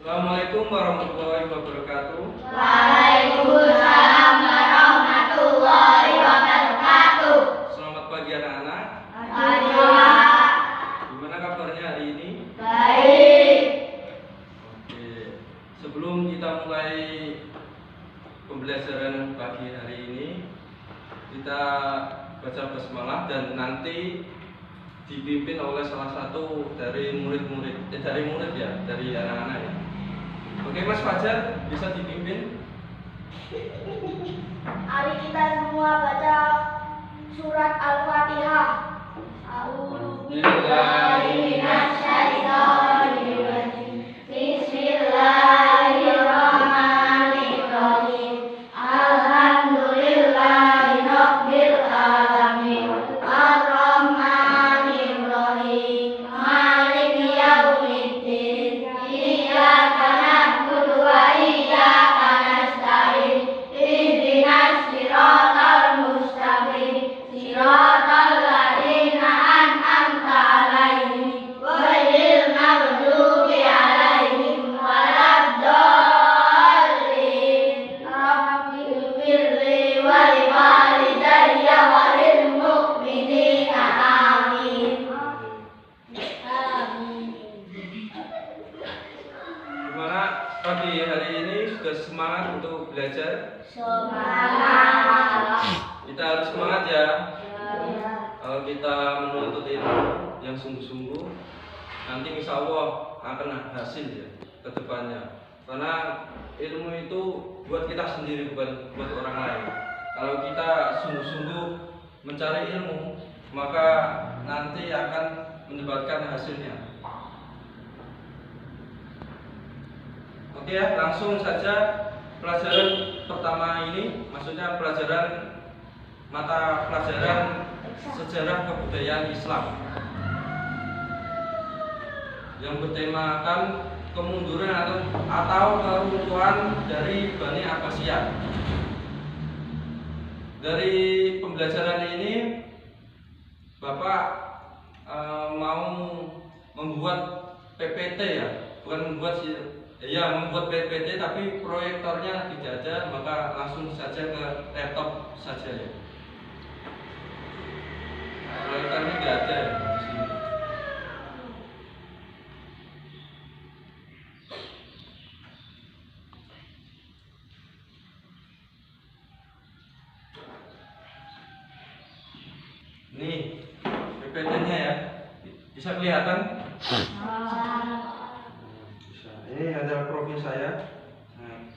Assalamualaikum warahmatullahi wabarakatuh. Waalaikumsalam warahmatullahi wabarakatuh. Selamat pagi anak-anak. Pagi, Pak. Gimana kabarnya hari ini? Baik. Oke. Sebelum kita mulai pembelajaran pagi hari ini, kita baca basmalah dan nanti dipimpin oleh salah satu dari murid-murid, dari anak-anak ya. Oke, Mas Fajar, bisa dipimpin? Mari kita semua baca surat Al-Fatihah. A'udzu billahi minasyaitonir rajim. Bismillahirrahmanirrahim. Alhamdulillahi rabbil alamin. Ar-Rahmanir Rahim. Maliki yaumiddin. Iyyaka na'budu wa iyyaka nasta'in. Ihdinas siratal mustaqim. Siratal ladzina an'amta 'alaihim ghairil maghdubi 'alaihim waladdallin. Rabbighfirli wa liwalidayya wa lil mu'minina. Amin. Amin. Gimana pagi hari ini, sudah semangat untuk belajar? Semangat. Kita harus semangat ya. Kalau kita menuntut ilmu yang sungguh-sungguh, nanti insya Allah akan ada hasil ya ke depannya. Karena ilmu itu buat kita sendiri, bukan buat orang lain. Kalau kita sungguh-sungguh mencari ilmu, maka nanti akan mendapatkan hasilnya. Oke ya, langsung saja pelajaran pertama ini, maksudnya pelajaran mata pelajaran sejarah kebudayaan Islam yang bertemakan kemunduran atau keruntuhan dari Bani Abbasiyah. Dari pembelajaran ini Bapak mau membuat PPT ya, bukan membuat PPT, tapi proyektornya tidak ada, maka langsung saja ke laptop saja ya. Proyektornya tidak ada ya di sini. Nih PPT-nya ya, bisa kelihatan? Ini ada profil saya. Nah,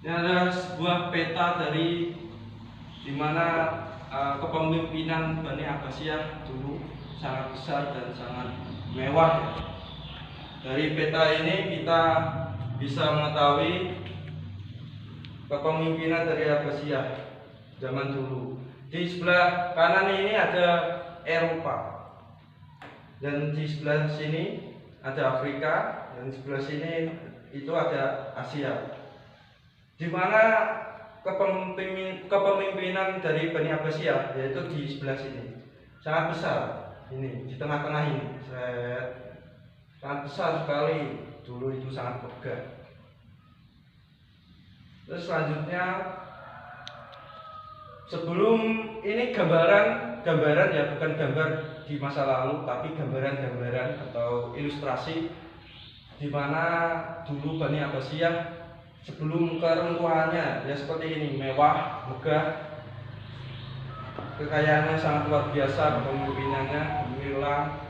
ini adalah sebuah peta dari dimana kepemimpinan Bani Abbasiyah dulu sangat besar dan sangat mewah. Dari peta ini kita bisa mengetahui kepemimpinan dari Abbasiyah zaman dulu. Di sebelah kanan ini ada Eropa, dan di sebelah sini ada Afrika, dan di sebelah sini itu ada Asia. Di mana kepemimpinan dari Bani Abbasiyah yaitu di sebelah sini sangat besar. Ini di tengah-tengah ini sangat besar sekali, dulu itu sangat megah. Terus selanjutnya, sebelum ini gambaran ya, bukan gambar di masa lalu, tapi gambaran atau ilustrasi di mana dulu Bani Abbasiyah sebelum keruntuhannya ya seperti ini, mewah, megah, kekayaannya sangat luar biasa, kepemimpinannya gemilang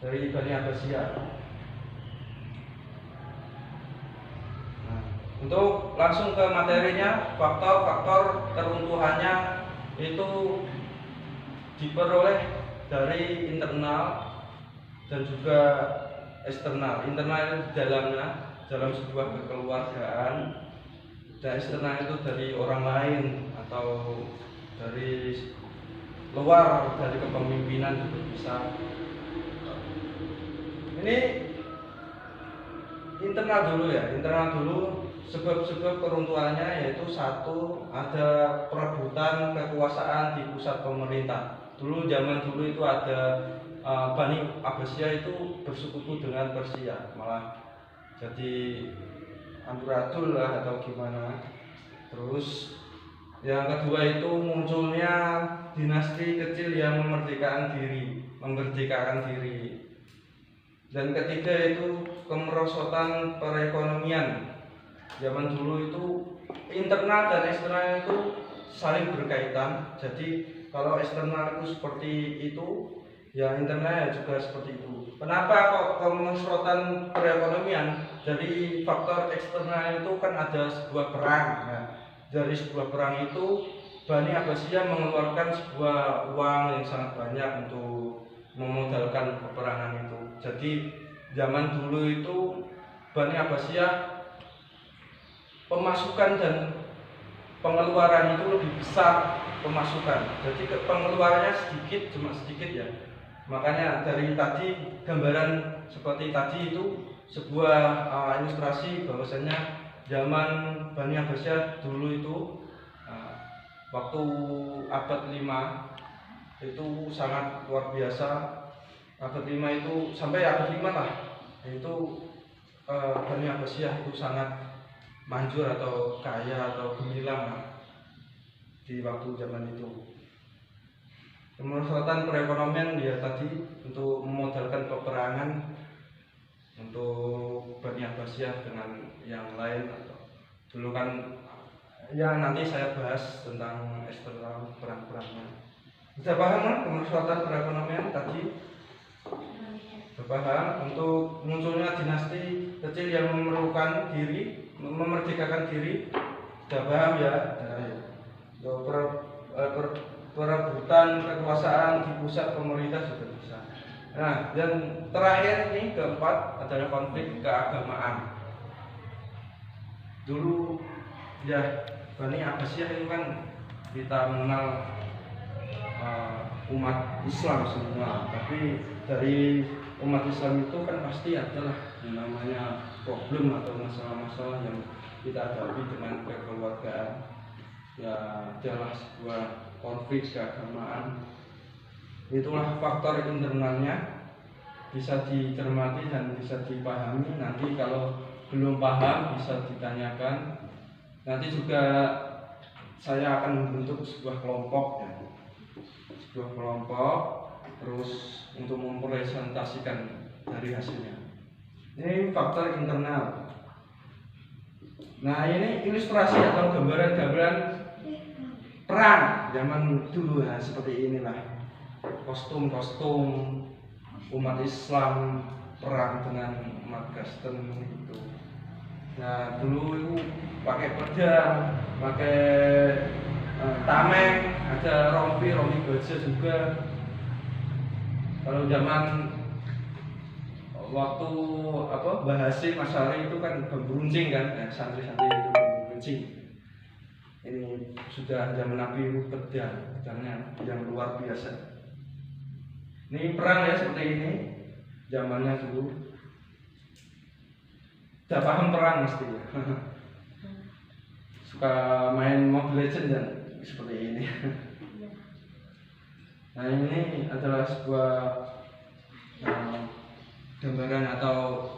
dari Bani Abbasiyah. Nah, untuk langsung ke materinya, faktor-faktor keruntuhannya itu diperoleh dari internal dan juga eksternal. Internal itu di dalam sebuah kekeluargaan, dan eksternal itu dari orang lain atau dari luar, dari kepemimpinan juga bisa. Ini internal dulu ya, sebab-sebab keruntuhannya yaitu satu, ada perebutan kekuasaan di pusat pemerintah. Zaman dulu itu ada Bani Abbasiyah itu bersekutu dengan Persia, malah jadi amburadul lah atau gimana. Terus yang kedua itu munculnya dinasti kecil yang memerdekakan diri. Dan ketiga itu kemerosotan perekonomian. Zaman dulu itu internal dan eksternal itu saling berkaitan. Jadi kalau eksternal itu seperti itu, ya internalnya juga seperti itu. Kenapa kok kemerosotan perekonomian? Dari faktor eksternal itu kan ada sebuah perang. Nah, dari sebuah perang itu Bani Abbasiyah mengeluarkan sebuah uang yang sangat banyak untuk memodalkan peperangan itu. Jadi zaman dulu itu Bani Abbasiyah pemasukan dan pengeluaran itu lebih besar pemasukan. Jadi pengeluarannya sedikit, cuma sedikit ya. Makanya dari tadi gambaran seperti tadi itu sebuah ilustrasi bahwasanya zaman Bani Abbasiyah dulu itu waktu abad 5 itu sangat luar biasa. Abad 5 itu sampai abad 5 lah, itu Bani Abbasiyah itu sangat manjur atau kaya atau gemilang di waktu zaman itu. Kemerosotan perekonomian dia tadi untuk memodalkan peperangan untuk Bani Abbasiyah dengan yang lain. Atau dulu kan ya nanti saya bahas tentang eksternal perang-perangnya. Sudah paham kan kemerosotan perekonomian tadi? Sudah paham untuk munculnya dinasti kecil yang memerlukan diri, memerdekakan diri. Sudah paham ya? Perebutan kekuasaan di pusat pemerintah sudah bisa. Nah, yang terakhir ini keempat adalah konflik keagamaan. Dulu ya Bani Abbasiyah itu kan kita mengenal umat Islam semua, tapi dari umat Islam itu kan pasti adalah yang namanya problem atau masalah-masalah yang kita hadapi dengan kekeluargaan. Ya adalah sebuah konflik keagamaan. Itulah faktor internalnya, bisa dicermati dan bisa dipahami. Nanti kalau belum paham bisa ditanyakan. Nanti juga saya akan membentuk sebuah kelompok ya. Sebuah kelompok terus untuk mempresentasikan dari hasilnya. Ini faktor internal. Nah, ini ilustrasi atau gambaran-gambaran perang zaman dulu ya, seperti inilah. Kostum-kostum umat Islam perang dengan umat Kristen gitu. Nah, dulu itu pakai pedang, pakai tameng, ada rompi baja juga. Kalau zaman waktu Mbah Hasim Mas Sari itu kan beruncing kan, ya, santri-santri itu beruncing. Ini sudah zaman Nabi itu pedangnya yang luar biasa. Ini perang ya seperti ini zamannya dulu. Sudah paham perang mesti ya. Suka main Mobile Legends dan seperti ini. Nah, ini adalah sebuah gambaran atau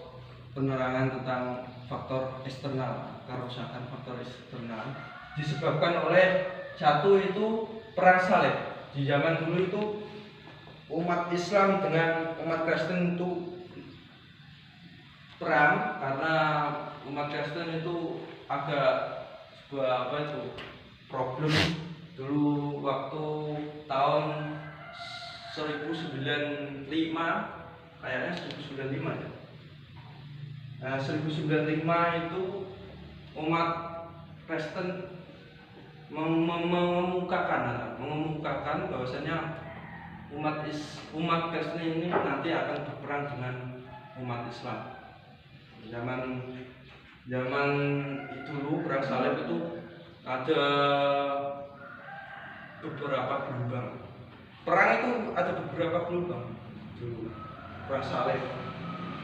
penerangan tentang faktor eksternal, kerusakan faktor eksternal disebabkan oleh satu itu perang salib. Di zaman dulu itu umat Islam dengan umat Kristen itu perang karena umat Kristen itu agak sebuah problem dulu waktu tahun 1095 kayaknya 1095 ya. Nah, 1095 itu umat Kristen mengemukakan bahwasanya umat Kristen ini nanti akan berperang dengan umat Islam. Zaman itu dulu perang salib itu ada beberapa gelombang. Perang itu ada beberapa gelombang dulu perang salib.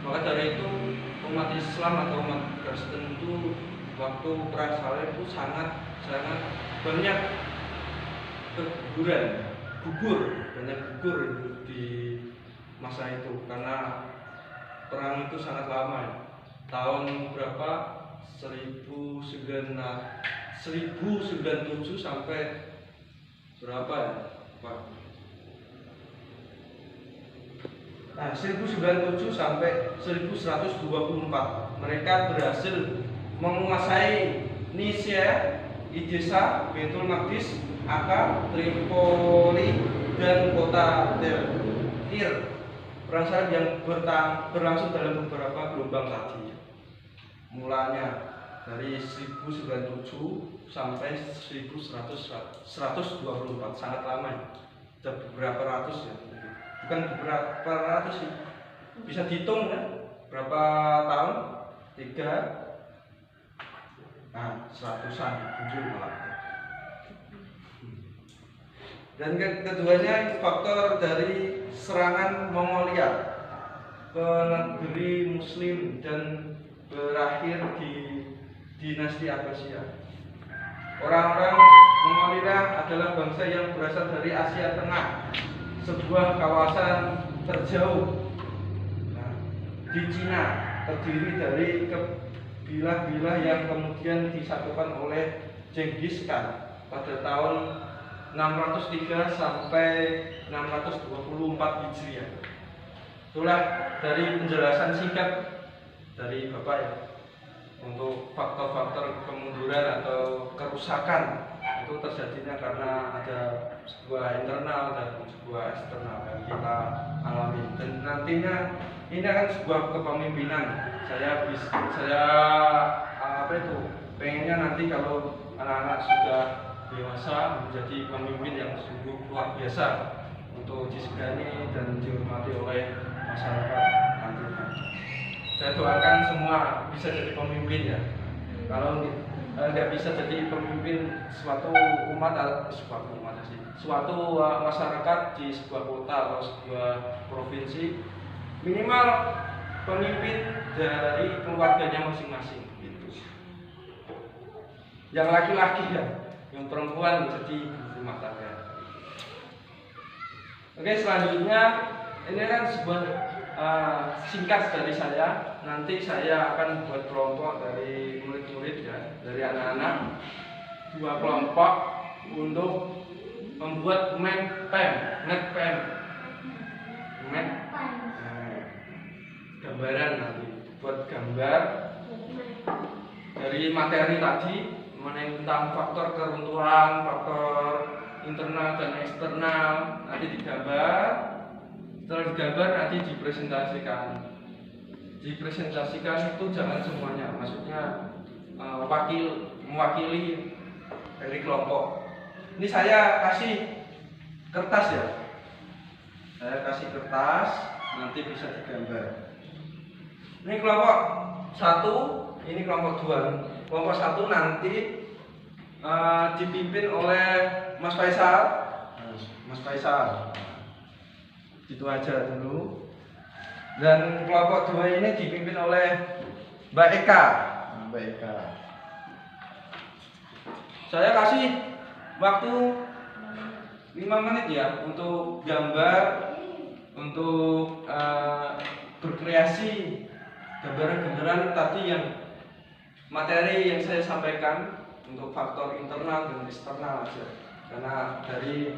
Maka dari itu umat Islam atau umat Kristen itu waktu perang salib itu sangat banyak gugur di masa itu karena perang itu sangat lama ya. Tahun berapa? 1097 sampai berapa ya Pak? Nah, 1097 sampai 1124 mereka berhasil menguasai Nisya, Idesa, Baitul Maqdis, Akka, Tripoli, dan kota Tir. Perang salib yang berlangsung dalam beberapa gelombang tadi. Mulanya dari 1097 sampai 1124, sangat lama ya. Sudah beberapa ratus ya. Bukan beberapa ratus sih. Bisa dihitung ya. Berapa tahun? 3 seratusan tujuh malah. Dan keduanya faktor dari serangan Mongolia ke negeri Muslim dan berakhir di dinasti Abbasiyah. Orang-orang Mongolia adalah bangsa yang berasal dari Asia Tengah, sebuah kawasan terjauh di Cina, terdiri dari bilah-bilah yang kemudian disatukan oleh Genghis Khan pada tahun 603 sampai 624 Hijriah. Itulah dari penjelasan singkat dari Bapak ya untuk faktor-faktor kemunduran atau kerusakan itu terjadinya karena ada sebuah internal dan sebuah eksternal yang kita alami. Dan nantinya ini akan sebuah kepemimpinan. Saya pengennya nanti kalau anak-anak sudah dewasa menjadi pemimpin yang sungguh luar biasa untuk disegani dan dihormati oleh masyarakat nantinya. Saya doakan semua bisa jadi pemimpin ya. Kalau nggak bisa jadi pemimpin suatu masyarakat di sebuah kota atau sebuah provinsi, minimal pemimpin dari keluarganya masing-masing gitu. Yang laki-laki ya, yang perempuan jadi rumah tangga. Oke, selanjutnya ini kan sebuah singkat dari saya. Nanti saya akan buat kelompok dari murid-murid ya, dari anak-anak, 2 kelompok untuk membuat gambaran nanti, buat gambar dari materi tadi mengenai tentang faktor keruntuhan, faktor internal dan eksternal, nanti digambar. Setelah digambar nanti dipresentasikan itu jangan semuanya, maksudnya mewakili dari kelompok. Ini saya kasih kertas ya, nanti bisa digambar. Ini kelompok 1, ini kelompok 2. Kelompok 1 nanti dipimpin oleh Mas Faisal. Itu aja dulu. Dan kelompok 2 ini dipimpin oleh Mbak Eka. Saya kasih waktu 5 menit ya untuk gambar, untuk berkreasi gambaran-gambaran tadi yang materi yang saya sampaikan untuk faktor internal dan eksternal aja. Karena dari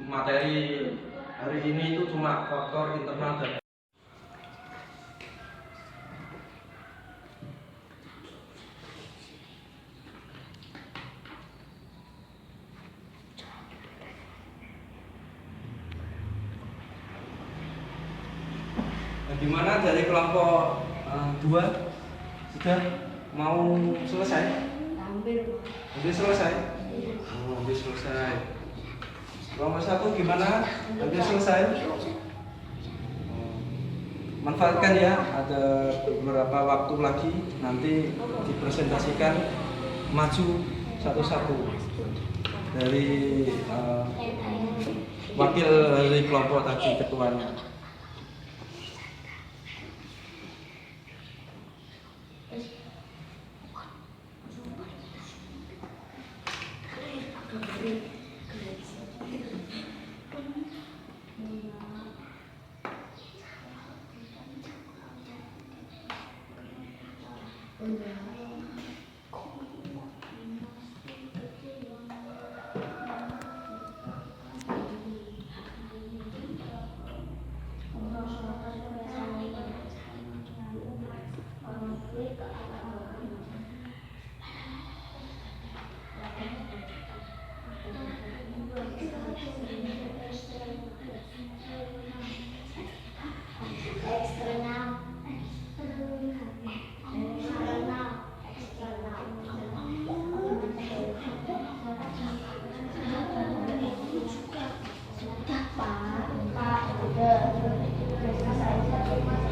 materi hari ini itu cuma faktor internal dan gimana dari kelompok 2 sudah mau selesai? Hampir selesai. Hampir selesai. Kelompok 1 gimana? Hampir selesai. Manfaatkan ya, ada beberapa waktu lagi nanti dipresentasikan maju satu-satu dari wakil dari kelompok tadi, ketuanya.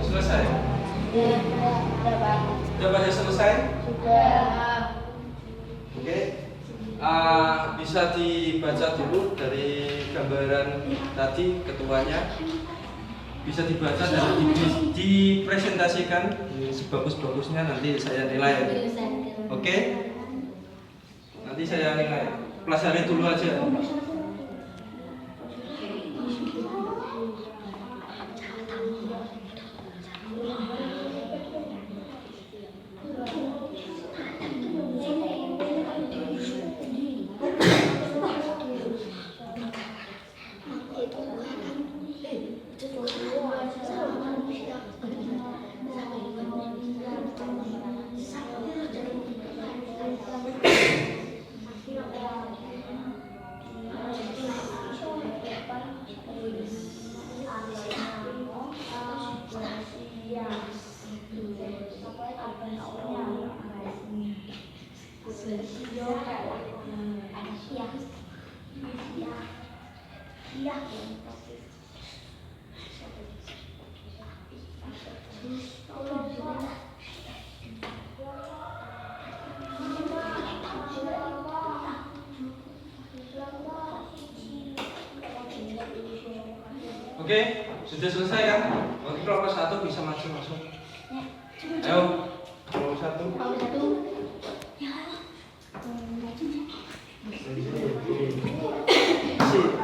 Selesai. Sudah baca selesai? Sudah. Oke. Bisa dibaca dulu dari gambaran tadi ketuanya. Bisa dibaca dan dipresentasikan sebagus-bagusnya, nanti saya nilai. Oke? Nanti saya nilai. Pelajari dulu aja. Oke, sudah selesai kan? Oke, kelompok 1 bisa masuk. Ayo, kelompok 1.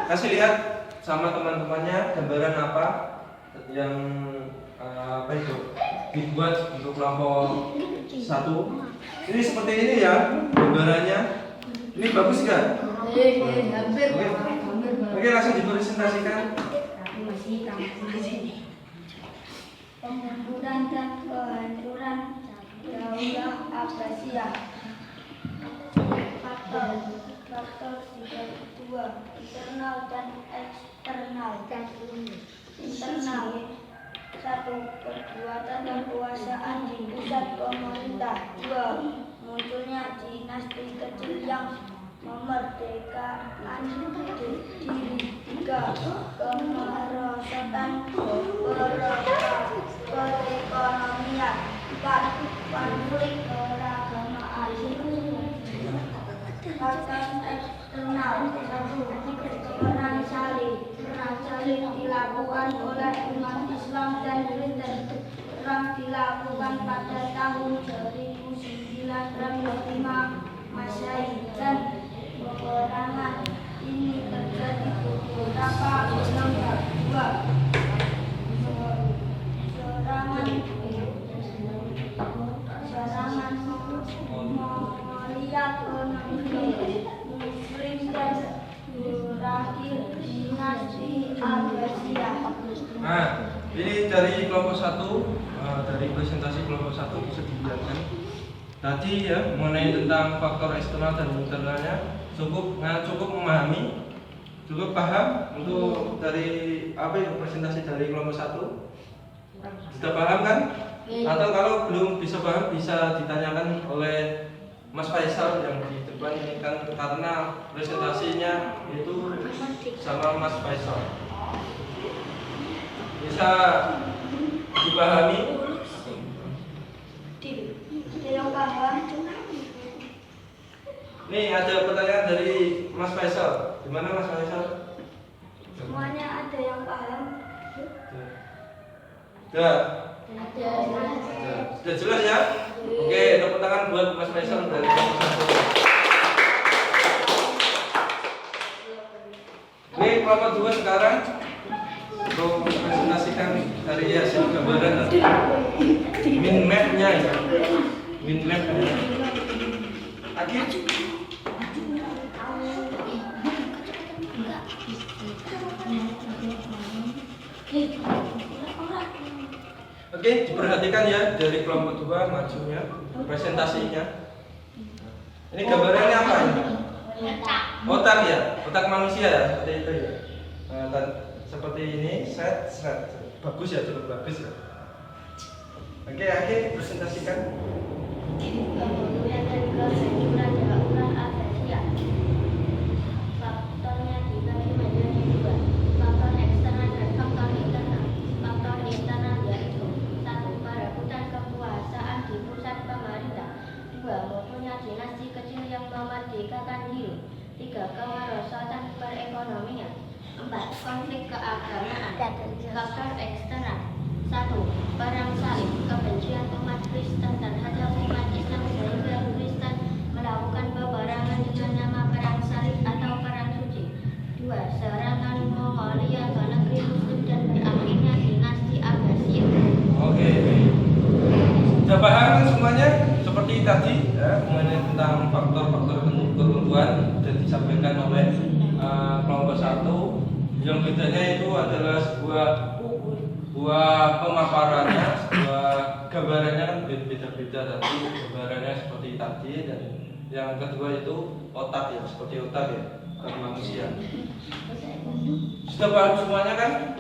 Kasih lihat sama teman-temannya gambaran apa yang dibuat untuk kelompok 1. Ini seperti ini ya gambarannya. Ini bagus nggak? Oke, langsung dipresentasikan. Pembunuhan dan kehancuran Daulah Abbasiyah. Faktor 32, internal dan eksternal. Internal, 1. Perbuatan dan kekuasaan di pusat pemerintah. 2. Munculnya dinasti kecil yang memerdekakan diri. 3. Kemerosotan perekonomian. 4. Konflik keagamaan. Faktor eksternal, 1. Perang salib dilakukan oleh umat Islam dan Kristen. Perang dilakukan pada tahun 1905 Masehi dan peperangan ini terjadi beberapa bulan. 2. Serangan Mongolia ke negeri Muslim dan berakhir dinasti Abbasiyah. Nah, ini dari kelompok 1, dari presentasi kelompok 1 bisa dilihatkan. Tadi ya mengenai tentang faktor eksternal dan internalnya cukup memahami, cukup paham untuk dari apa itu presentasi dari kelompok 1. Sudah paham kan? Atau kalau belum bisa paham bisa ditanyakan oleh Mas Faisal yang di depan ini kan, karena presentasinya itu sama Mas Faisal. Bisa dipahami? Yang paham. Nih ada pertanyaan dari Mas Faisal. Gimana Mas Faisal? Semuanya ada yang paham. Sudah. Sudah jelas ya? Oke, tepuk tangan buat Mas Faisal dari kelompok 1. Ini kelompok 2 sekarang untuk presentasikan dari hasil gambaran min mapnya ya. Minmap ya. Akhir. Oke, diperhatikan ya dari kelompok 2 majunya, presentasinya. Ini gambarannya apa ya? Otak ya, otak manusia ya, seperti itu ya. Dan seperti ini, set. Bagus ya, cukup bagus ya. Oke, akhir presentasikan. Kemudian dari kesejuran dilakukan agresia. Faktornya dibagi menjadi 2, faktor eksternal dan faktor internal. Faktor internal yaitu 1. Perebutan kekuasaan di pusat pemerintah. 2. Munculnya dinasti kecil yang memerdekakan diri. 3. Kemerosotan perekonomian. 4. Konflik keagamaan. Faktor eksternal. 1. Perang salib, kebencian umat Kristen terhadap umat Islam sehingga Kristen melakukan peperangan dengan nama perang salib atau perang suci. 2. Serangan Mongolia ke negeri Muslim dan berakhirnya dinasti Abbasiyah. Oke. Sudah paham kan semuanya? Seperti tadi ya, mengenai tentang faktor-faktor ketentuan dan disampaikan oleh kelompok 1. Yang bedanya itu adalah sebuah pemaparannya, sebuah gambarannya kan beda-beda tadi, gambarannya seperti tadi, dan yang kedua itu otak ya, seperti otak ya, otak manusia. Sudah paham semuanya kan?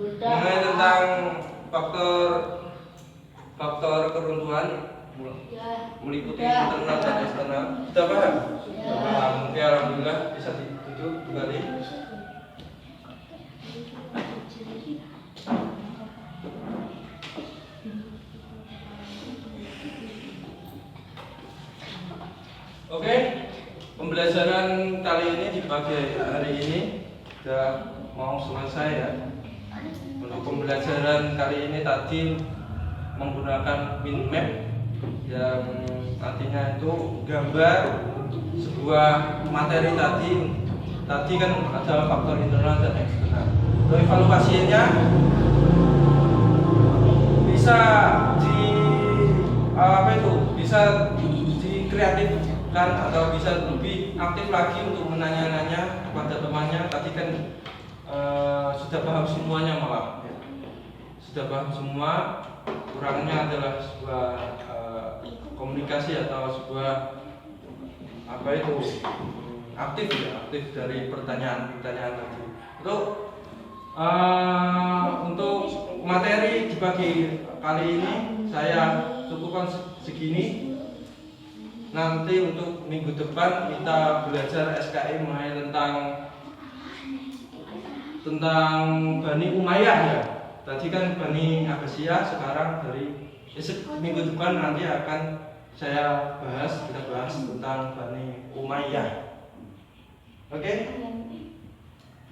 Mengenai tentang faktor keruntuhan meliputi internal dan eksternal. Sudah paham? Sudah paham. Oke, alhamdulillah bisa dituju kembali. Oke, pembelajaran kali ini di pagi hari ini sudah mau selesai ya. Untuk pembelajaran kali ini tadi menggunakan minmap yang artinya itu gambar sebuah materi tadi. Tadi kan adalah faktor internal dan eksternal. Untuk evaluasinya bisa dikreatifkan atau bisa lebih aktif lagi untuk menanya-nanya kepada temannya. Tadi kan sudah paham semuanya malah ya. Sudah paham semua. Kurangnya adalah sebuah komunikasi atau sebuah aktif dari pertanyaan tadi. Untuk materi di pagi kali ini saya cukupkan segini. Nanti untuk minggu depan kita belajar SKI mengenai tentang Bani Umayyah ya. Tadi kan Bani Abbasiyah, sekarang minggu depan nanti akan kita bahas tentang Bani Umayyah. Oke?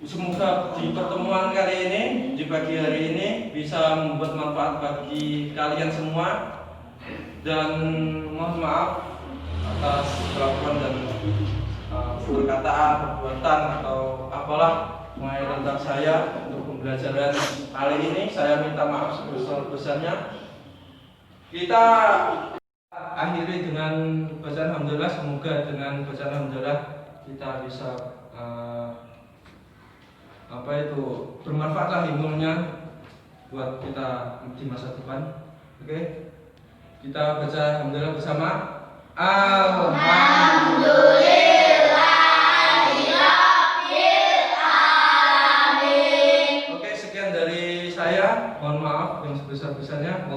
Semoga di pertemuan kali ini, di pagi hari ini bisa membuat manfaat bagi kalian semua. Dan mohon maaf atas kelakuan dan perkataan, perbuatan atau apalah mengenai tentang saya untuk pembelajaran kali ini. Saya minta maaf sebesar-besarnya. Kita akhiri dengan bacaan alhamdulillah. Semoga dengan bacaan alhamdulillah kita bisa bermanfaatlah ilmunya buat kita di masa depan. Oke, kita baca alhamdulillah bersama. Alhamdulillahirrahmanirrahim. Oke, sekian dari saya. Mohon maaf yang sebesar-besarnya.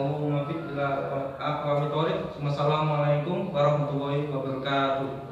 Wassalamualaikum warahmatullahi wabarakatuh.